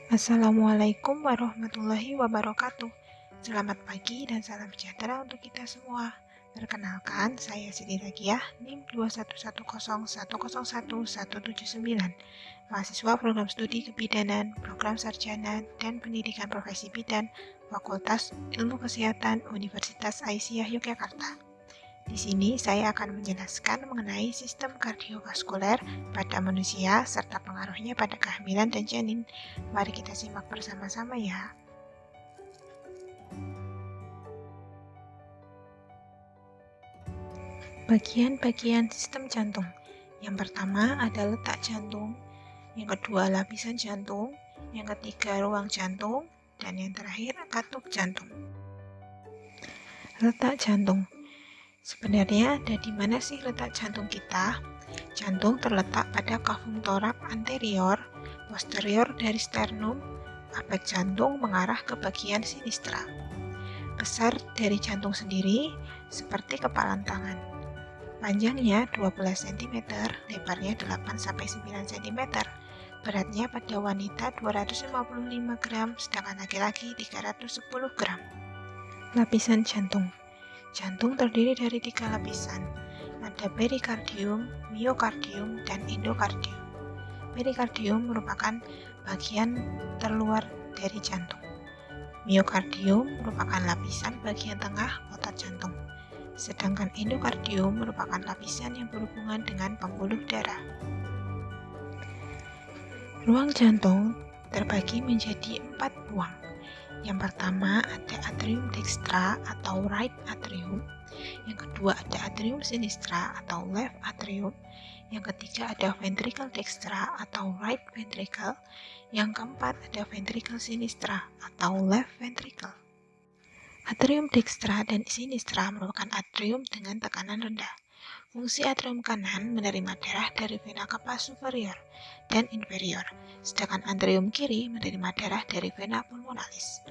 Assalamualaikum warahmatullahi wabarakatuh. Selamat pagi dan salam sejahtera untuk kita semua. Perkenalkan, saya Siti Tagiah, NIM 21101011179, mahasiswa program studi kebidanan, program sarjana, dan pendidikan profesi bidan, Fakultas Ilmu Kesehatan Universitas Aisyah Yogyakarta. Di sini saya akan menjelaskan mengenai sistem kardiovaskuler pada manusia serta pengaruhnya pada kehamilan dan janin. Mari kita simak bersama-sama ya. Bagian-bagian sistem jantung. Yang pertama ada letak jantung, yang kedua lapisan jantung, yang ketiga ruang jantung, dan yang terakhir katup jantung. Letak jantung. Sebenarnya ada di mana sih letak jantung kita? Jantung terletak pada kafum toraks anterior, posterior dari sternum, apek jantung mengarah ke bagian sinistra. Besar dari jantung sendiri seperti kepalan tangan. Panjangnya 12 cm, lebarnya 8-9 cm. Beratnya pada wanita 255 gram, sedangkan laki-laki 310 gram. Lapisan jantung. Jantung terdiri dari 3 lapisan. Ada perikardium, miokardium, dan endokardium. Perikardium merupakan bagian terluar dari jantung. Miokardium merupakan lapisan bagian tengah otot jantung. Sedangkan endokardium merupakan lapisan yang berhubungan dengan pembuluh darah. Ruang jantung terbagi menjadi 4 ruang. Yang pertama ada atrium dextra atau right atrium, yang kedua ada atrium sinistra atau left atrium, yang ketiga ada ventricle dextra atau right ventricle, yang keempat ada ventricle sinistra atau left ventricle. Atrium dextra dan sinistra merupakan atrium dengan tekanan rendah. Fungsi atrium kanan menerima darah dari vena cava superior dan inferior, sedangkan atrium kiri menerima darah dari vena pulmonalis.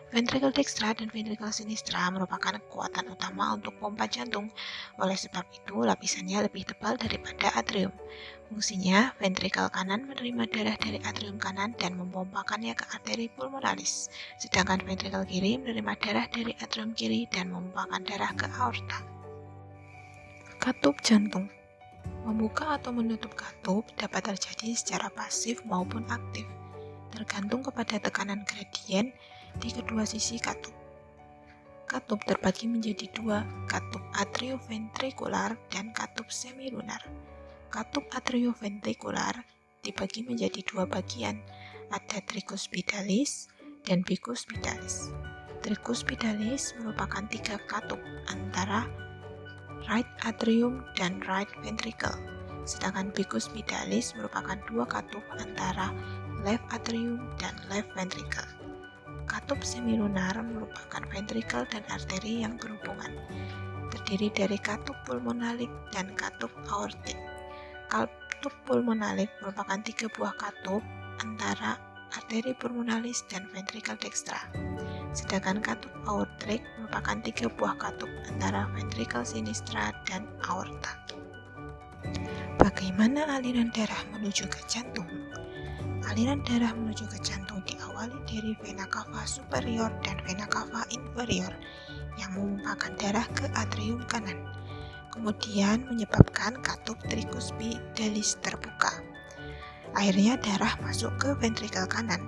Ventricle dextra dan ventricle sinistra merupakan kekuatan utama untuk pompa jantung, oleh sebab itu lapisannya lebih tebal daripada atrium. Fungsinya, ventricle kanan menerima darah dari atrium kanan dan memompakannya ke arteri pulmonalis, sedangkan ventricle kiri menerima darah dari atrium kiri dan memompakan darah ke aorta. Katup jantung. Membuka atau menutup katup dapat terjadi secara pasif maupun aktif, tergantung kepada tekanan gradien di kedua sisi katup. Katup terbagi menjadi 2, katup atrioventrikular dan katup semilunar. Katup atrioventrikular dibagi menjadi 2 bagian, ada tricuspidalis dan bicuspidalis. Tricuspidalis merupakan 3 katup antara right atrium dan right ventricle, sedangkan bicuspidalis merupakan 2 katup antara left atrium dan left ventricle. Katup semilunar merupakan ventricle dan arteri yang berhubungan, terdiri dari katup pulmonalik dan katup aortik. Katup pulmonalik merupakan 3 buah katup antara arteri pulmonalis dan ventricle dextra, sedangkan katup aortik merupakan 3 buah katup antara ventricle sinistra dan aorta. Bagaimana aliran darah menuju ke jantung? Aliran darah menuju ke jantung diawali dari vena cava superior dan vena cava inferior yang memompakan darah ke atrium kanan, kemudian menyebabkan katup tricuspidalis terbuka. Akhirnya darah masuk ke ventricle kanan,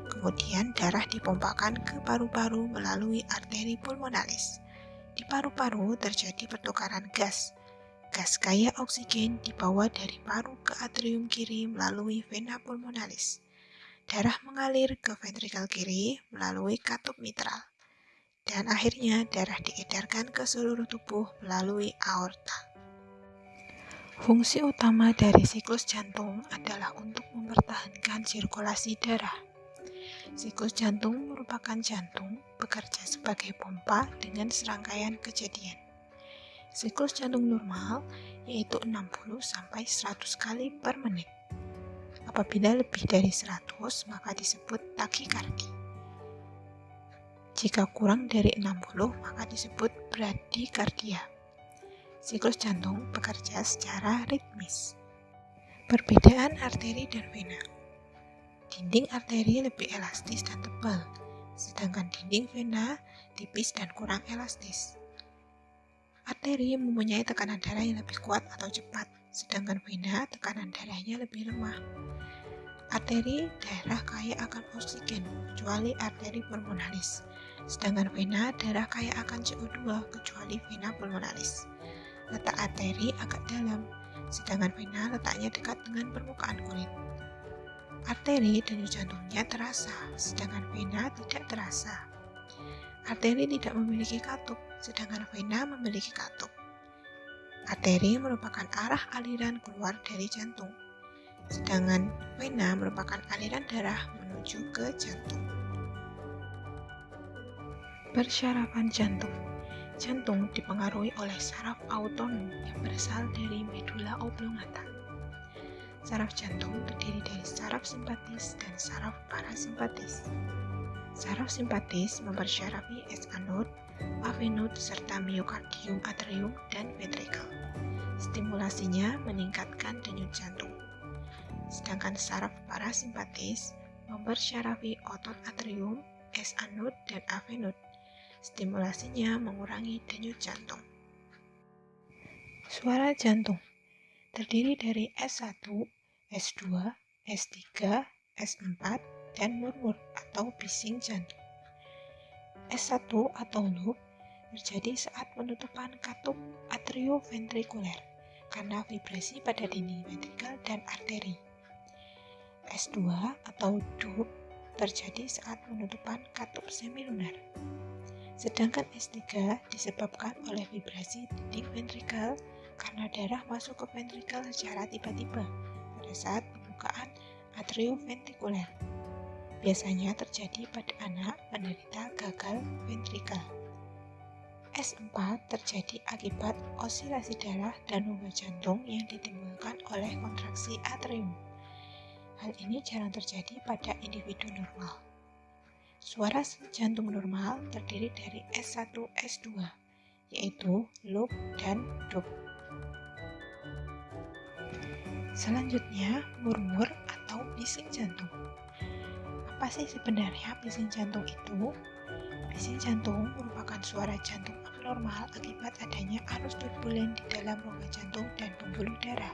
kemudian darah dipompakan ke paru-paru melalui arteri pulmonalis. Di paru-paru terjadi pertukaran gas. Gas kaya oksigen dibawa dari paru ke atrium kiri melalui vena pulmonalis. Darah mengalir ke ventricle kiri melalui katup mitral. Dan akhirnya darah diedarkan ke seluruh tubuh melalui aorta. Fungsi utama dari siklus jantung adalah untuk mempertahankan sirkulasi darah. Siklus jantung merupakan jantung bekerja sebagai pompa dengan serangkaian kejadian. Siklus jantung normal yaitu 60-100 kali per menit. Apabila lebih dari 100 maka disebut takikardi. Jika kurang dari 60 maka disebut bradikardia. Siklus jantung bekerja secara ritmis. Perbedaan arteri dan vena. Dinding arteri lebih elastis dan tebal, sedangkan dinding vena tipis dan kurang elastis. Arteri mempunyai tekanan darah yang lebih kuat atau cepat, sedangkan vena tekanan darahnya lebih lemah. Arteri darah kaya akan oksigen, kecuali arteri pulmonalis, sedangkan vena darah kaya akan CO2, kecuali vena pulmonalis. Letak arteri agak dalam, sedangkan vena letaknya dekat dengan permukaan kulit. Arteri denyut jantungnya terasa, sedangkan vena tidak terasa. Arteri tidak memiliki katup, sedangkan vena memiliki katup. Arteri merupakan arah aliran keluar dari jantung, sedangkan vena merupakan aliran darah menuju ke jantung. Persyarafan jantung. Jantung dipengaruhi oleh saraf autonom yang berasal dari medula oblongata. Saraf jantung terdiri dari saraf simpatis dan saraf parasimpatis. Saraf simpatis mempersyarafi SA node, AV node, serta miokardium, atrium, dan ventrikel. Stimulasinya meningkatkan denyut jantung. Sedangkan saraf parasimpatis mempersyarafi otot atrium, SA node, dan AV node. Stimulasinya mengurangi denyut jantung. Suara jantung terdiri dari S1, S2, S3, S4, dan murmur atau bising jantung. S1 atau loop terjadi saat penutupan katup atrioventrikuler karena vibrasi pada dinding ventrikel dan arteri. S2 atau dup terjadi saat penutupan katup semilunar. Sedangkan S3 disebabkan oleh vibrasi dinding ventrikel karena darah masuk ke ventrikel secara tiba-tiba pada saat pembukaan atrioventrikuler. Biasanya terjadi pada anak penderita gagal ventrikel. S4 terjadi akibat osilasi darah dan obat jantung yang ditimbulkan oleh kontraksi atrium. Hal ini jarang terjadi pada individu normal. Suara jantung normal terdiri dari S1, S2, yaitu loop dan dup. Selanjutnya, murmur atau bising jantung. Apa sih sebenarnya bising jantung itu? Bising jantung merupakan suara jantung abnormal akibat adanya arus turbulen di dalam rongga jantung dan pembuluh darah.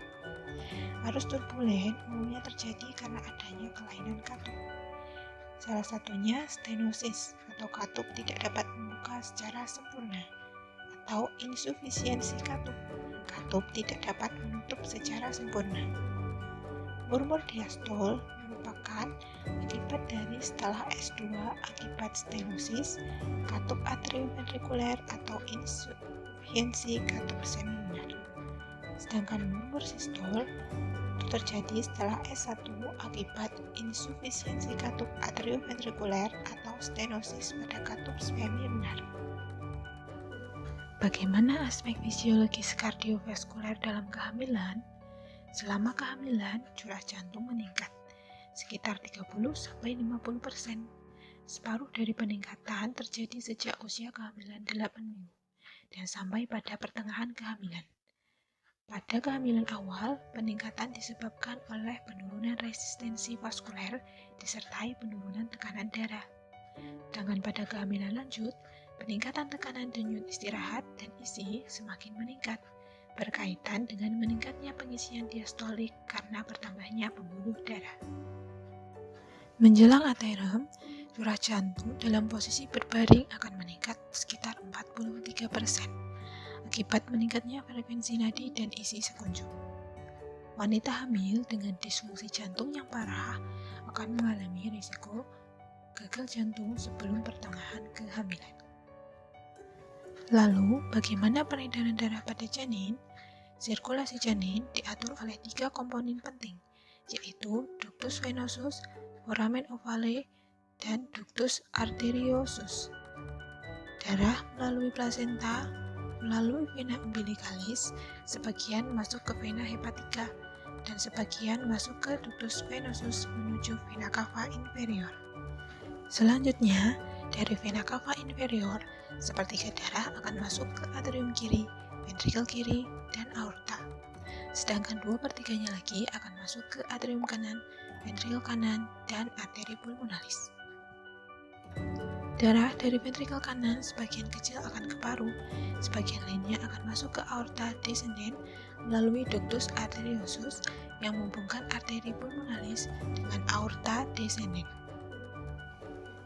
Arus turbulen umumnya terjadi karena adanya kelainan katup. Salah satunya stenosis atau katup tidak dapat membuka secara sempurna, atau insufisiensi katup. Katup tidak dapat menutup secara sempurna. Murmur diastol merupakan akibat dari setelah S2 akibat stenosis, katup atrioventrikuler atau insufisiensi katup semilunar. Sedangkan murmur sistol terjadi setelah S1 akibat insufisiensi katup atrioventrikuler atau stenosis pada katup semilunar. Bagaimana aspek fisiologis kardiovaskuler dalam kehamilan? Selama kehamilan, curah jantung meningkat sekitar 30-50%. Separuh dari peningkatan terjadi sejak usia kehamilan 8 minggu dan sampai pada pertengahan kehamilan. Pada kehamilan awal, peningkatan disebabkan oleh penurunan resistensi vaskuler disertai penurunan tekanan darah. Sedangkan pada kehamilan lanjut, peningkatan tekanan denyut istirahat dan isi semakin meningkat, berkaitan dengan meningkatnya pengisian diastolik karena bertambahnya pembuluh darah. Menjelang aterem, curah jantung dalam posisi berbaring akan meningkat sekitar 43% akibat meningkatnya frekuensi nadi dan isi sekuncup. Wanita hamil dengan disfungsi jantung yang parah akan mengalami risiko gagal jantung sebelum pertengahan kehamilan. Lalu, bagaimana peredaran darah pada janin? Sirkulasi janin diatur oleh 3 komponen penting, yaitu ductus venosus, foramen ovale, dan ductus arteriosus. Darah melalui plasenta, melalui vena umbilicalis, sebagian masuk ke vena hepatica, dan sebagian masuk ke ductus venosus menuju vena cava inferior. Selanjutnya, dari vena cava inferior, sepertiga darah akan masuk ke atrium kiri, ventrikel kiri, dan aorta. Sedangkan 2/3-nya lagi akan masuk ke atrium kanan, ventrikel kanan, dan arteri pulmonalis. Darah dari ventrikel kanan sebagian kecil akan ke paru, sebagian lainnya akan masuk ke aorta descendens melalui ductus arteriosus yang menghubungkan arteri pulmonalis dengan aorta descendens.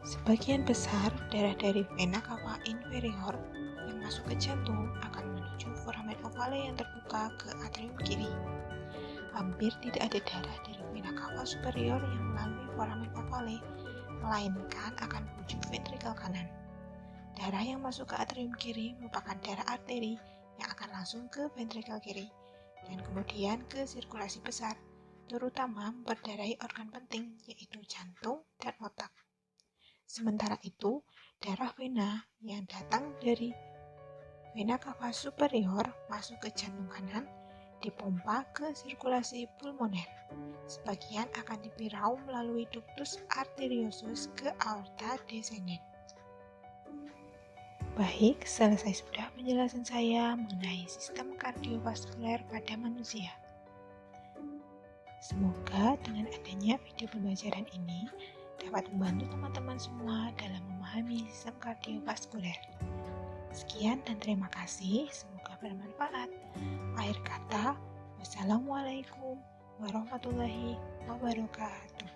Sebagian besar darah dari vena cava inferior yang masuk ke jantung akan menuju foramen ovale yang terbuka ke atrium kiri. Hampir tidak ada darah dari vena cava superior yang melalui foramen ovale, melainkan akan menuju ventrikel kanan. Darah yang masuk ke atrium kiri merupakan darah arteri yang akan langsung ke ventrikel kiri dan kemudian ke sirkulasi besar, terutama memperdarahi organ penting yaitu jantung dan otak. Sementara itu, darah vena yang datang dari vena cava superior masuk ke jantung kanan, dipompa ke sirkulasi pulmoner. Sebagian akan dipirau melalui ductus arteriosus ke aorta descendens. Baik, selesai sudah penjelasan saya mengenai sistem kardiovaskuler pada manusia. Semoga dengan adanya video pembelajaran ini dapat membantu teman-teman semua dalam memahami sistem kardiovaskuler. Sekian dan terima kasih, semoga bermanfaat. Akhir kata, wassalamualaikum warahmatullahi wabarakatuh.